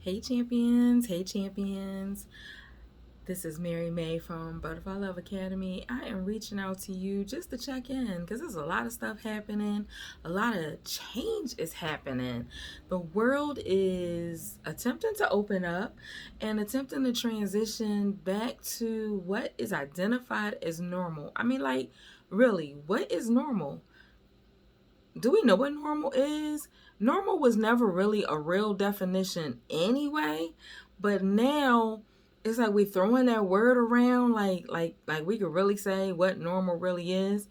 Hey champions, hey champions. This is Mary May from Butterfly Love Academy. I am reaching out to you just to check in because there's a lot of stuff happening. A lot of change is happening. The world is attempting to open up and attempting to transition back to what is identified as normal. Really, what is normal? Do we know what normal is? Normal was never really a real definition anyway, but now it's like we throwing that word around like we could really say what normal really is.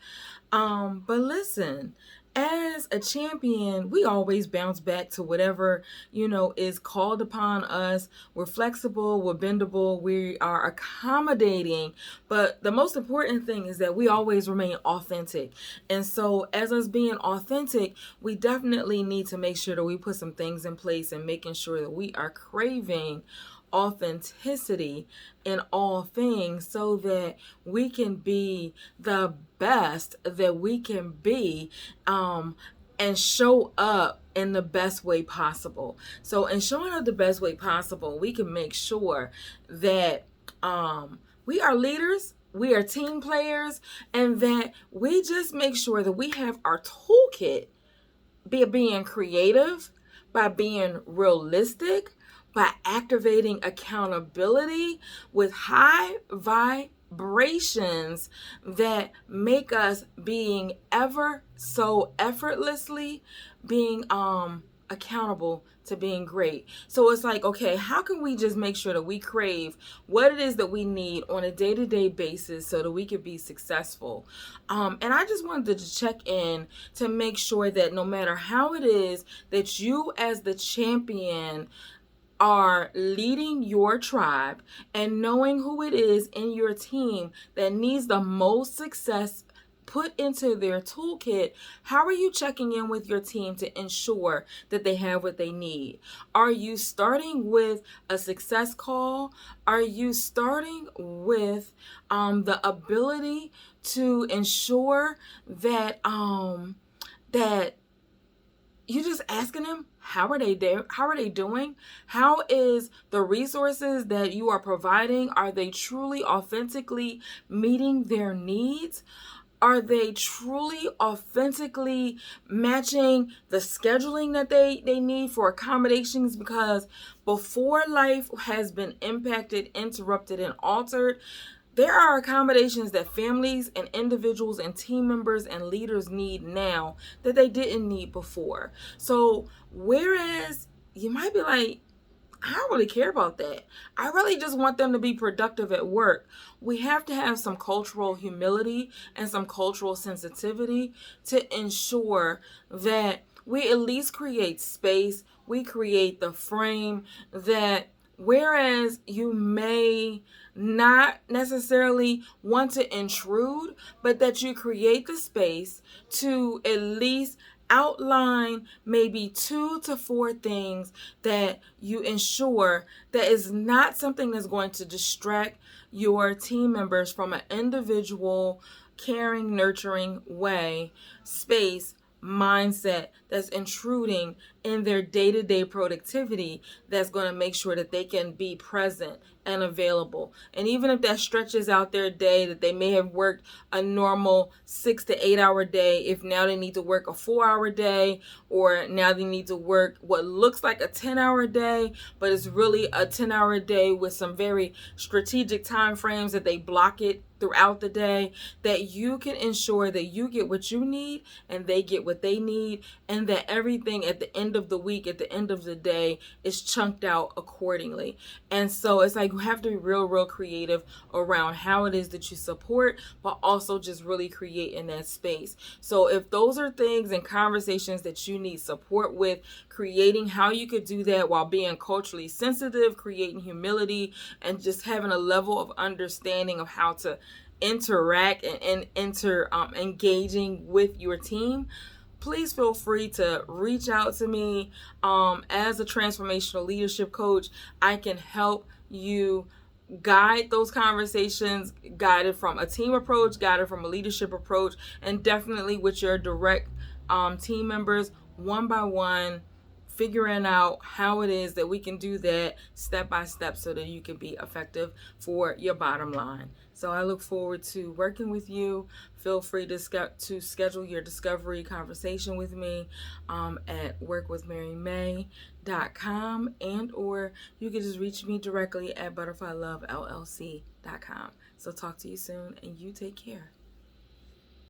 But listen, as a champion, we always bounce back to whatever, is called upon us. We're flexible, we're bendable, we are accommodating. But the most important thing is that we always remain authentic. And so, as us being authentic, we definitely need to make sure that we put some things in place and making sure that we are craving authenticity in all things so that we can be the best that we can be, and show up in the best way possible. So in showing up the best way possible, we can make sure that we are leaders, we are team players, and that we just make sure that we have our toolkit by being creative, by being realistic, by activating accountability with high vibrations that make us being ever so effortlessly being accountable to being great. So it's like, okay, how can we just make sure that we crave what it is that we need on a day-to-day basis so that we can be successful? And I just wanted to check in to make sure that no matter how it is that you as the champion are leading your tribe and knowing who it is in your team that needs the most success put into their toolkit, how are you checking in with your team to ensure that they have what they need? Are you starting with a success call? Are you starting with the ability to ensure that that you just asking them how are they there? How are they doing? How is the resources that you are providing? Are they truly authentically meeting their needs? Are they truly authentically matching the scheduling that they need for accommodations? Because before life has been impacted, interrupted, and altered, there are accommodations that families and individuals and team members and leaders need now that they didn't need before. So, whereas you might be like, I don't really care about that. I really just want them to be productive at work. We have to have some cultural humility and some cultural sensitivity to ensure that we at least create space, we create the frame that whereas you may not necessarily want to intrude, but that you create the space to at least outline maybe 2 to 4 things that you ensure that is not something that's going to distract your team members from an individual, caring, nurturing way, space, mindset that's intruding in their day-to-day productivity that's going to make sure that they can be present and available. And even if that stretches out their day, that they may have worked a normal 6 to 8 hour day, if now they need to work a 4 hour day, or now they need to work what looks like a 10 hour day, but it's really a 10 hour day with some very strategic time frames that they block it throughout the day, that you can ensure that you get what you need and they get what they need, and that everything at the end of the week, at the end of the day, is chunked out accordingly. And so it's like you have to be real creative around how it is that you support, but also just really create in that space. So if those are things and conversations that you need support with, creating how you could do that while being culturally sensitive, creating humility, and just having a level of understanding of how to interact and engaging with your team, please feel free to reach out to me. As a transformational leadership coach, I can help you guide those conversations, guided from a team approach, guided from a leadership approach, and definitely with your direct team members, one by one, figuring out how it is that we can do that step by step so that you can be effective for your bottom line. So I look forward to working with you. Feel free to schedule your discovery conversation with me at workwithmarymay.com, and or you can just reach me directly at butterflylovellc.com. So talk to you soon, and you take care.